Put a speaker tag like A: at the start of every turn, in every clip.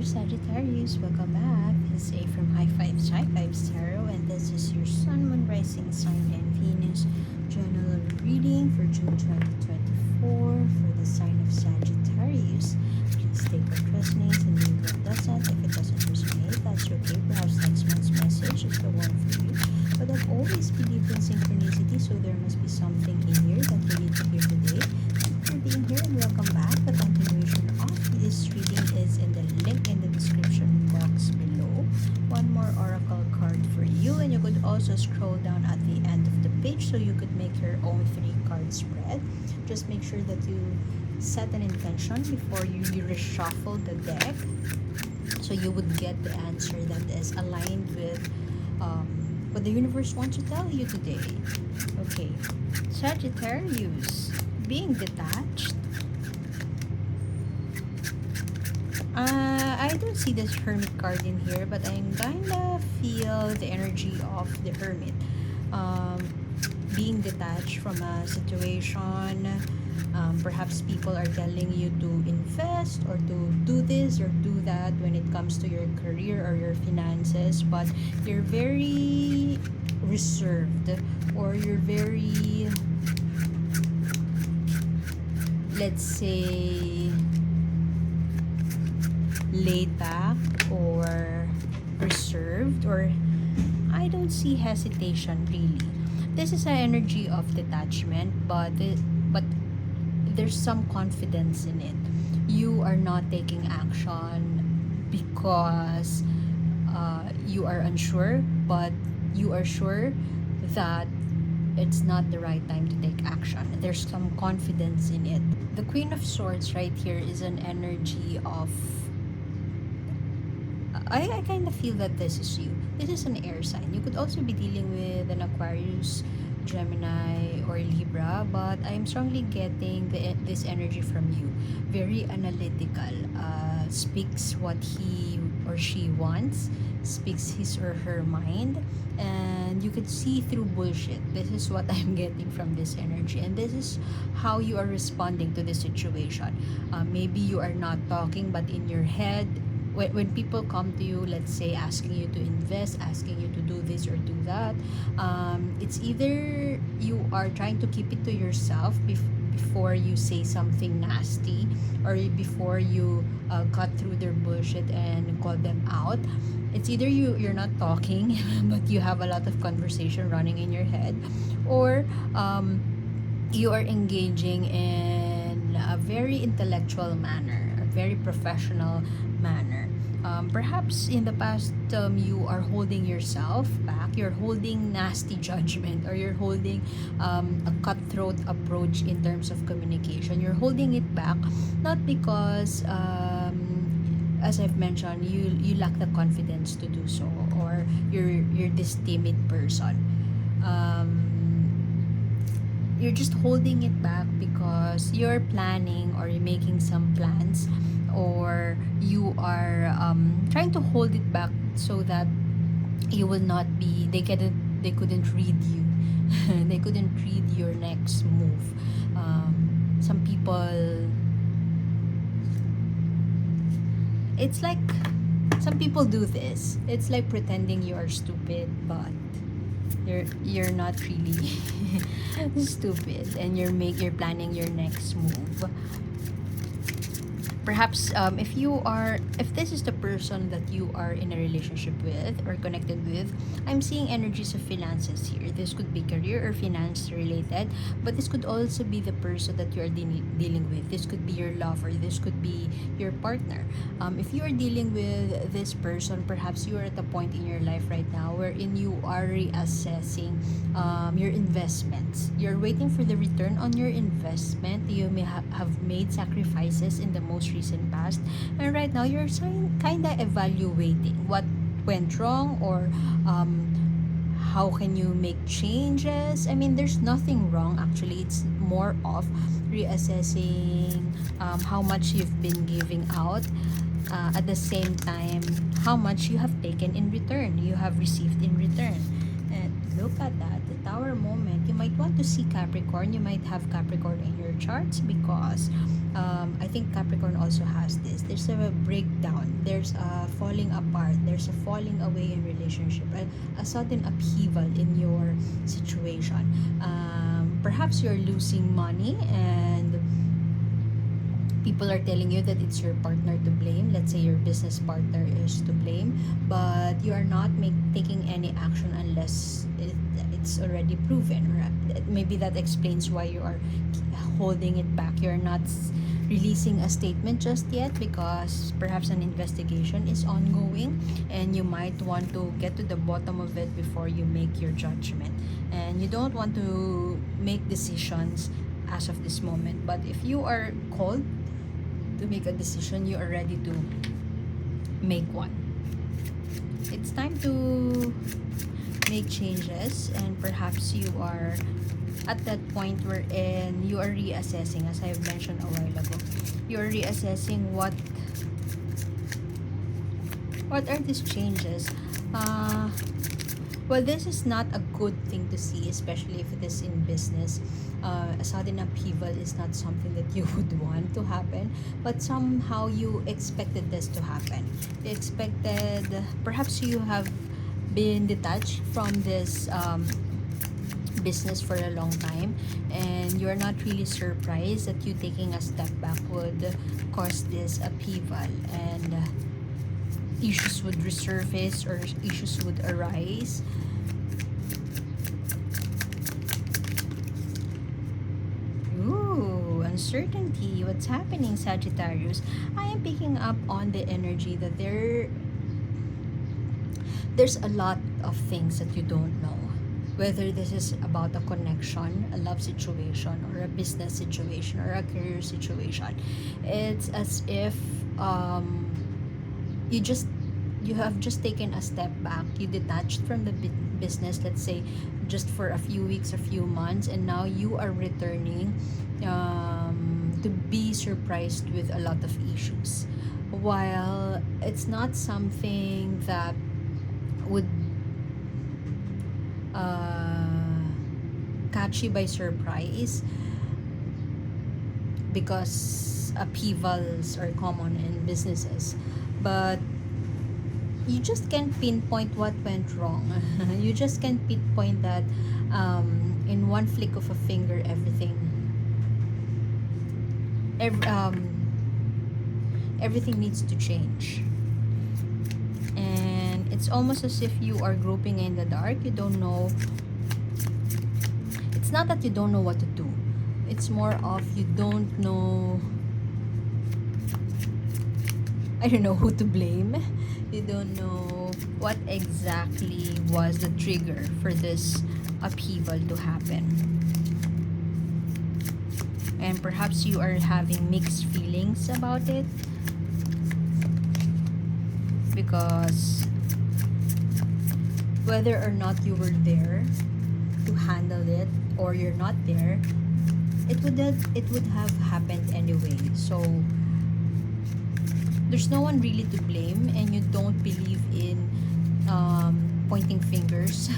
A: Sagittarius, welcome back. This is A from High Fives Tarot, and this is your Sun, Moon, Rising sign, and Venus general reading for June 2024 for the sign of Sagittarius. Please take what resonates and leave what doesn't. If it doesn't resonate, that's okay. Perhaps next month's message is the one for you. But I've always believed in synchronicity, so there must be something in here that we need to hear today. Thank you for being here and welcome back. The continuation of this reading is in the link in the description box below. One more oracle card for you, and you could also scroll down at the end of the page so you could make your own 3-card spread. Just make sure that you set an intention before you reshuffle the deck, so you would get the answer that is aligned with what the universe wants to tell you today. Okay, Sagittarius, being detached. I don't see this Hermit card in here, but I'm kinda feel the energy of the Hermit. Being detached from a situation. Perhaps people are telling you to invest or to do this or do that when it comes to your career or your finances, but you're very reserved, or you're very, let's say, laid back or reserved, or I don't see hesitation really. This is an energy of detachment, but there's some confidence in it. You are not taking action because you are unsure, but you are sure that it's not the right time to take action. There's some confidence in it. The Queen of Swords right here is an energy of, I kind of feel that this is you. This is an air sign. You could also be dealing with an Aquarius, Gemini, or Libra, but I'm strongly getting this energy from you. Very analytical, speaks what he or she wants, speaks his or her mind, and you could see through bullshit. This is what I'm getting from this energy, and this is how you are responding to the situation. Maybe you are not talking, but in your head, when people come to you, let's say asking you to invest, asking you to do this or do that, it's either you are trying to keep it to yourself before you say something nasty, or before you cut through their bullshit and call them out. It's either you're not talking but you have a lot of conversation running in your head, or you are engaging in a very intellectual manner, a very professional manner. Perhaps in the past, you are holding yourself back, you're holding nasty judgment, or you're holding a cutthroat approach in terms of communication. You're holding it back, not because, as I've mentioned, you lack the confidence to do so, or you're this timid person. You're just holding it back because you're planning, or you're making some plans, or you are trying to hold it back so that you will not be, they couldn't read you. They couldn't read your next move. Some people, it's like, some people do this. It's like pretending you are stupid, but you're not really stupid, and you're planning your next move. Perhaps if this is the person that you are in a relationship with or connected with, I'm seeing energies of finances here. This could be career or finance related, but this could also be the person that you are dealing with. This could be your lover, this could be your partner. If you are dealing with this person, perhaps you are at a point in your life right now wherein you are reassessing your investments. You're waiting for the return on your investment. You may have made sacrifices in the most recent past, and right now you're kind of evaluating what went wrong, or how can you make changes. I mean, there's nothing wrong actually. It's more of reassessing how much you've been giving out, at the same time how much you have taken in return, you have received in return. And look at that, the Tower moment. You might want to see Capricorn. You might have Capricorn in your charts, because I think Capricorn also has this. There's a breakdown. there's a falling apart, there's a falling away in relationship, a sudden upheaval in your situation. Perhaps you're losing money and people are telling you that it's your partner to blame. Let's say your business partner is to blame, but you are not taking any action unless it's already proven. Or maybe that explains why you are holding it back. You're not releasing a statement just yet because perhaps an investigation is ongoing and you might want to get to the bottom of it before you make your judgment, and you don't want to make decisions as of this moment. But if you are called to make a decision, you are ready to make one. It's time to make changes, and perhaps you are at that point wherein you are reassessing, as I've mentioned a while ago. You are reassessing what are these changes. Well, this is not a good thing to see, especially if it is in business. A sudden upheaval is not something that you would want to happen, but somehow you expected this to happen. You expected, perhaps you have been detached from this business for a long time, and you're not really surprised that you taking a step back would cause this upheaval, and issues would resurface or issues would arise. Ooh, uncertainty. What's happening, Sagittarius? I am picking up on the energy that there's a lot of things that you don't know. Whether this is about a connection, a love situation, or a business situation, or a career situation. It's as if you have just taken a step back. You detached from the business, let's say, just for a few weeks, a few months, and now you are returning to be surprised with a lot of issues. While it's not something that would catch you by surprise, because upheavals are common in businesses, but you just can't pinpoint what went wrong. You just can't pinpoint that in one flick of a finger everything needs to change. And it's almost as if you are groping in the dark. You don't know. It's not that you don't know what to do. It's more of you don't know. I don't know who to blame. You don't know what exactly was the trigger for this upheaval to happen. And perhaps you are having mixed feelings about it, because whether or not you were there to handle it, or you're not there, it would have happened anyway. So there's no one really to blame, and you don't believe in pointing fingers.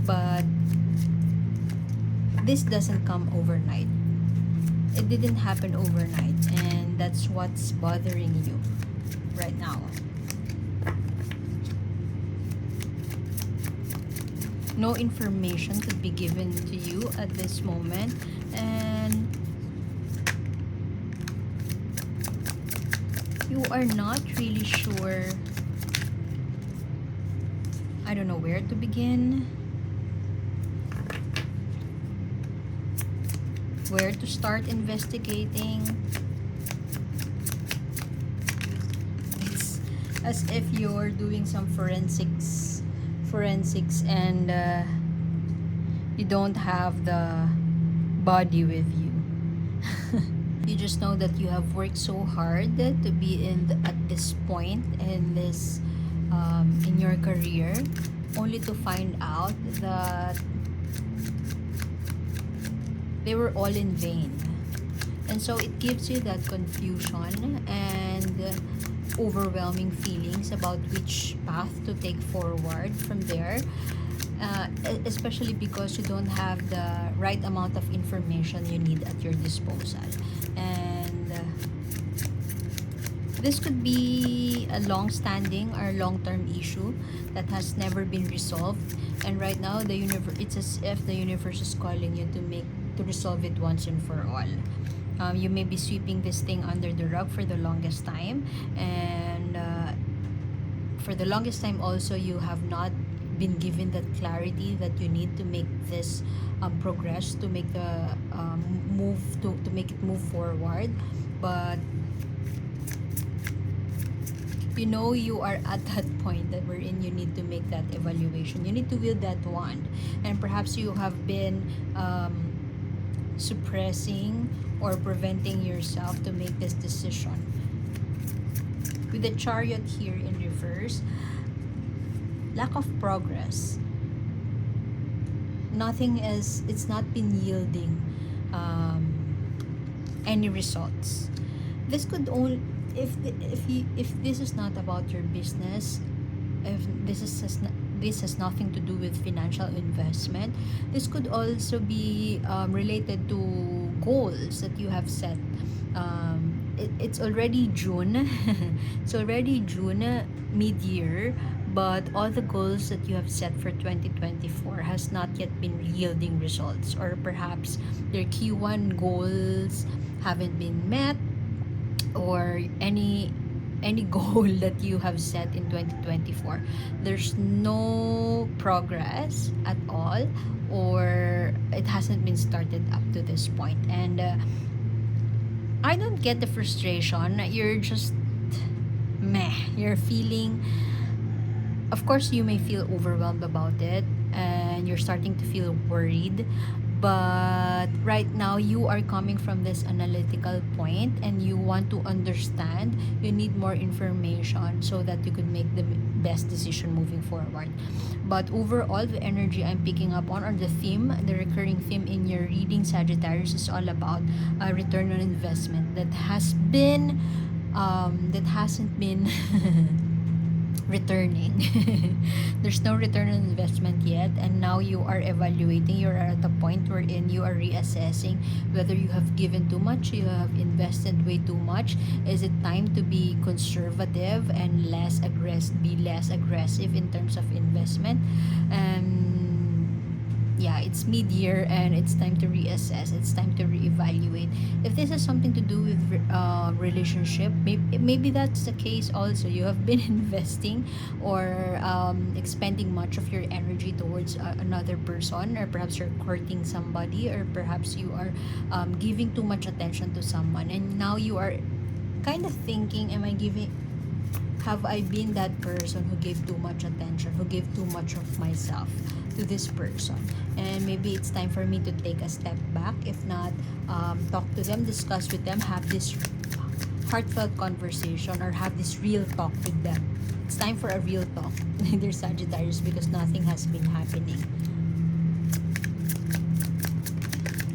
A: But this doesn't come overnight. It didn't happen overnight, and that's what's bothering you right now. No information could be given to you at this moment, and you are not really sure. I don't know where to begin, where to start investigating. It's as if you're doing some forensics and you don't have the body with you. You just know that you have worked so hard to be at this point in this in your career, only to find out that they were all in vain. And so it gives you that confusion and overwhelming feelings about which path to take forward from there, especially because you don't have the right amount of information you need at your disposal. And this could be a long-standing or long-term issue that has never been resolved, and right now the universe, it's as if the universe is calling you to resolve it once and for all. You may be sweeping this thing under the rug for the longest time, and for the longest time also you have not been given that clarity that you need to make this progress, to make the move, to make it move forward. But you know you are at that point that wherein you need to make that evaluation, you need to wield that wand, and perhaps you have been suppressing or preventing yourself to make this decision. With the Chariot here in reverse, lack of progress. Nothing is, it's not been yielding any results. This could only, if this is not about your business, if this has nothing to do with financial investment, this could also be related to goals that you have set. It's already June. It's already June, mid-year, but all the goals that you have set for 2024 has not yet been yielding results, or perhaps your Q1 goals haven't been met, or any goal that you have set in 2024, there's no progress at all, or it hasn't been started up to this point. And I don't get the frustration. You're just meh. You're feeling, of course you may feel overwhelmed about it, and you're starting to feel worried, but right now you are coming from this analytical point and you want to understand. You need more information so that you could make the best decision moving forward. But overall, the energy I'm picking up on, or the theme, the recurring theme in your reading, Sagittarius, is all about a return on investment that has been that hasn't been returning. There's no return on investment yet, and now you are evaluating. You're at the point wherein you are reassessing whether you have given too much, you have invested way too much. Is it time to be conservative and be less aggressive in terms of investment? Yeah, it's mid-year and it's time to reassess. It's time to reevaluate. If this has something to do with relationship, maybe that's the case also. You have been investing or expending much of your energy towards another person, or perhaps you're courting somebody, or perhaps you are giving too much attention to someone, and now you are kind of thinking, have I been that person who gave too much attention, who gave too much of myself to this person? And maybe it's time for me to take a step back. If not, talk to them, discuss with them, have this heartfelt conversation, or have this real talk with them. It's time for a real talk, dear Sagittarius, because nothing has been happening.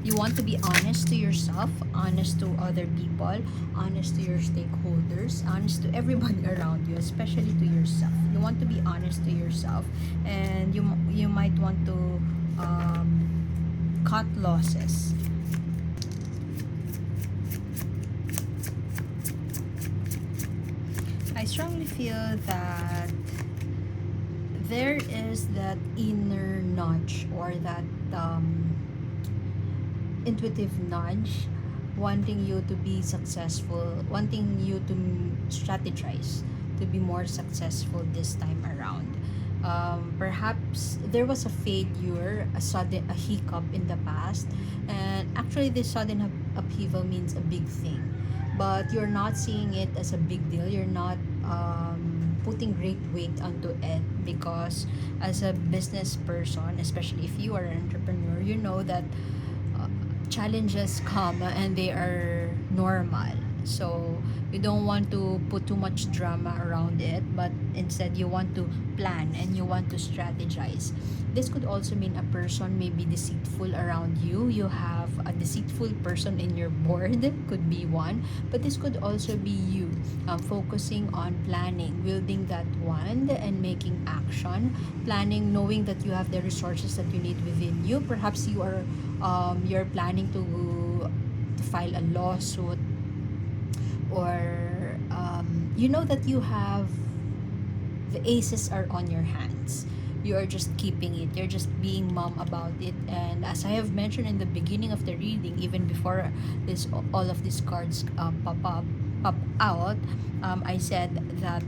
A: You want to be honest to yourself, honest to other people, honest to your stakeholders, honest to everybody around you, especially to yourself. You want to be honest to yourself, and you might want to cut losses. I strongly feel that there is that inner nudge, or that intuitive nudge wanting you to be successful, wanting you to strategize to be more successful this time around. Perhaps there was a failure, a hiccup in the past, and actually this sudden upheaval means a big thing, but you're not seeing it as a big deal. You're not putting great weight onto it, because as a business person, especially if you are an entrepreneur, you know that challenges come and they are normal. So you don't want to put too much drama around it, but instead you want to plan and you want to strategize. This could also mean a person may be deceitful around you. You have a deceitful person in your board, could be one, but this could also be you focusing on planning, wielding that wand and making action, planning, knowing that you have the resources that you need within you. Perhaps you're planning to file a lawsuit, or you know that you have the aces are on your hands. You are just keeping it. You're just being mom about it. And as I have mentioned in the beginning of the reading, even before this all of these cards pop out, I said that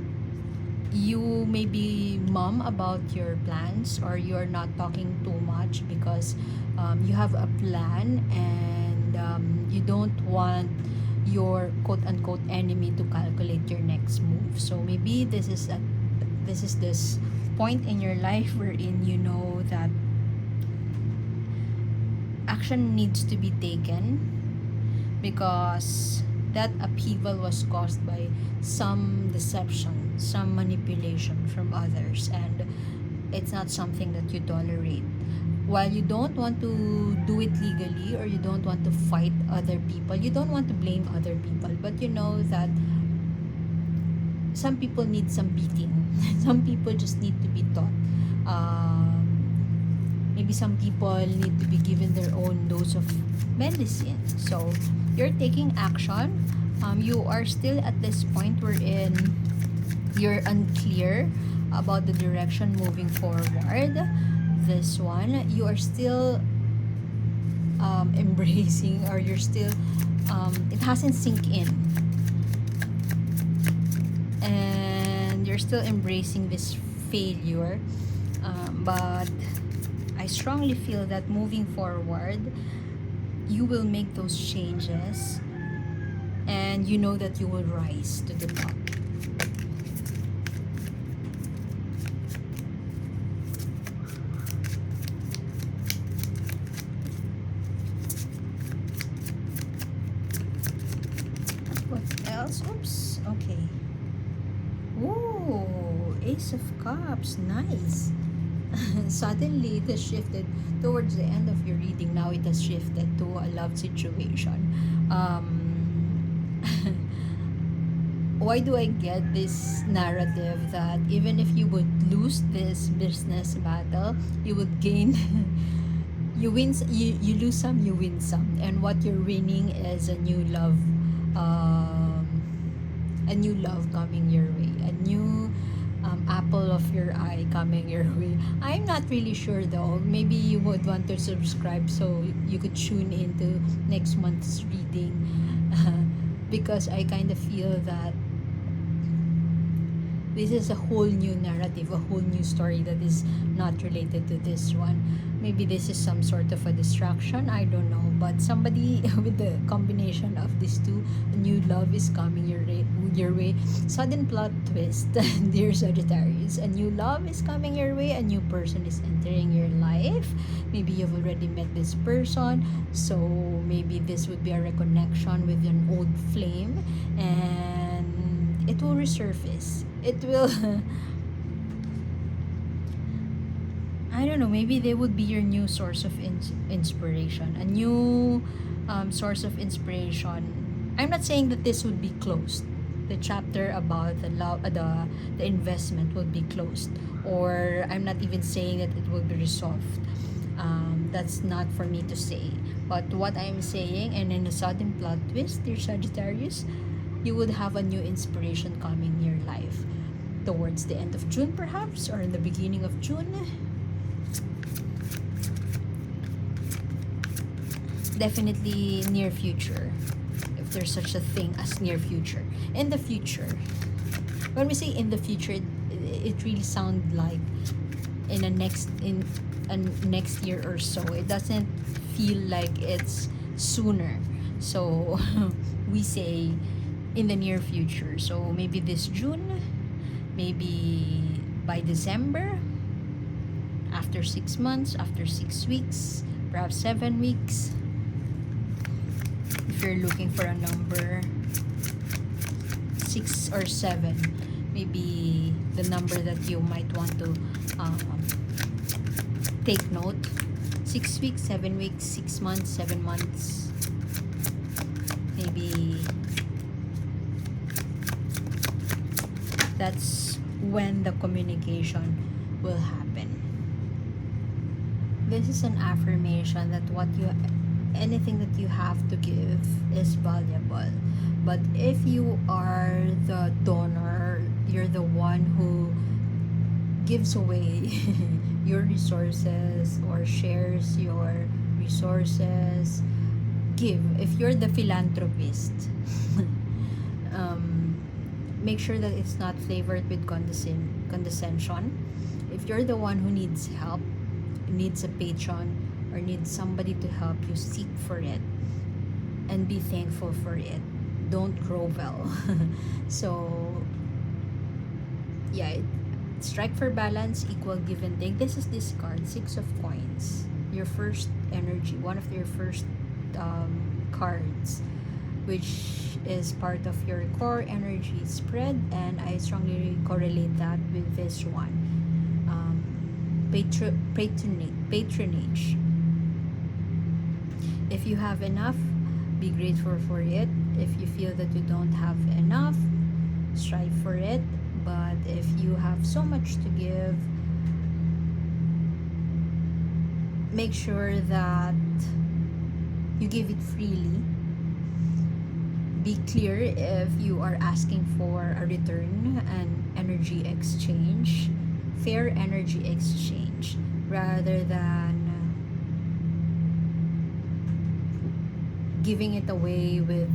A: you may be mum about your plans, or you're not talking too much because you have a plan, and you don't want your quote unquote enemy to calculate your next move. So maybe this is this point in your life wherein you know that action needs to be taken, because that upheaval was caused by some deception, some manipulation from others, and it's not something that you tolerate. While you don't want to do it legally, or you don't want to fight other people, you don't want to blame other people, but you know that some people need some beating. Some people just need to be taught. Maybe some people need to be given their own dose of medicine. So you're taking action. You are still at this point wherein you're unclear about the direction moving forward. This one, you are still embracing, or you're still it hasn't sink in, and you're still embracing this failure, but I strongly feel that moving forward you will make those changes, and you know that you will rise to the top. What else? Oops. Okay. Ooh, Ace of Cups. Nice. Suddenly, it has shifted towards the end of your reading. Now it has shifted to a love situation. Why do I get this narrative that even if you would lose this business battle, you would gain you lose some, you win some, and what you're winning is a new love, coming your way, a new apple of your eye coming your way. I'm not really sure though. Maybe you would want to subscribe so you could tune into next month's reading, because I kind of feel that this is a whole new narrative, a whole new story that is not related to this one. Maybe this is some sort of a distraction, I don't know. But somebody with the combination of these two, a new love is coming your way. Sudden plot twist, dear Sagittarius. A new love is coming your way, a new person is entering your life. Maybe you've already met this person, so maybe this would be a reconnection with an old flame, and it will resurface. It will I don't know, maybe they would be your new source of inspiration, a new source of inspiration. I'm not saying that this would be closed. The chapter about the love, the investment would be closed, or I'm not even saying that it will be resolved. That's not for me to say. But what I'm saying, and in a sudden plot twist, dear Sagittarius, you would have a new inspiration coming in your life towards the end of June, perhaps, or in the beginning of June. Definitely near future, if there's such a thing as near future. In the future, when we say in the future, it really sounds like in a next year or so. It doesn't feel like it's sooner, so we say in the near future. So maybe this June, maybe by December, after 6 months, after 6 weeks, perhaps 7 weeks. If you're looking for a number 6 or 7, maybe the number that you might want to take note. 6 weeks, 7 weeks, 6 months, 7 months. Maybe that's when the communication will happen. This is an affirmation that anything that you have to give is valuable, But if you are the donor, you're the one who gives away your resources or shares your resources, give. If you're the philanthropist, um, make sure that it's not flavored with condescension. If you're the one who needs help, needs a patron, or needs somebody to help you, seek for it and be thankful for it. Don't grovel. So, yeah, strike for balance, equal give and take. This is this card, Six of Coins. Your first energy, one of your first cards, which is part of your core energy spread, and I strongly correlate that with this one. Patronage. If you have enough, be grateful for it. If you feel that you don't have enough, strive for it. But if you have so much to give, make sure that you give it freely. Be clear if you are asking for a return, an energy exchange, fair energy exchange, rather than giving it away with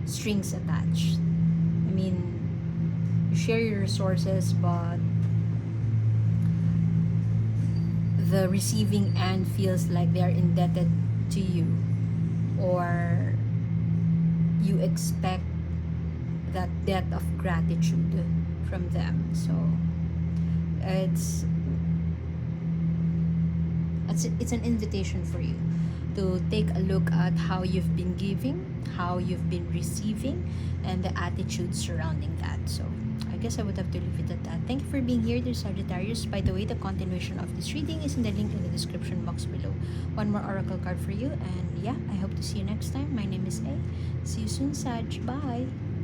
A: strings attached. I mean, you share your resources, but the receiving end feels like they're indebted to you, or you expect that debt of gratitude from them. So it's an invitation for you to take a look at how you've been giving, how you've been receiving, and the attitude surrounding that. So I guess I would have to leave it at that. Thank you for being here, dear Sagittarius. By the way, the continuation of this reading is in the link in the description box below. One more oracle card for you, and yeah, I hope to see you next time. My name is A. See you soon, Sag. Bye.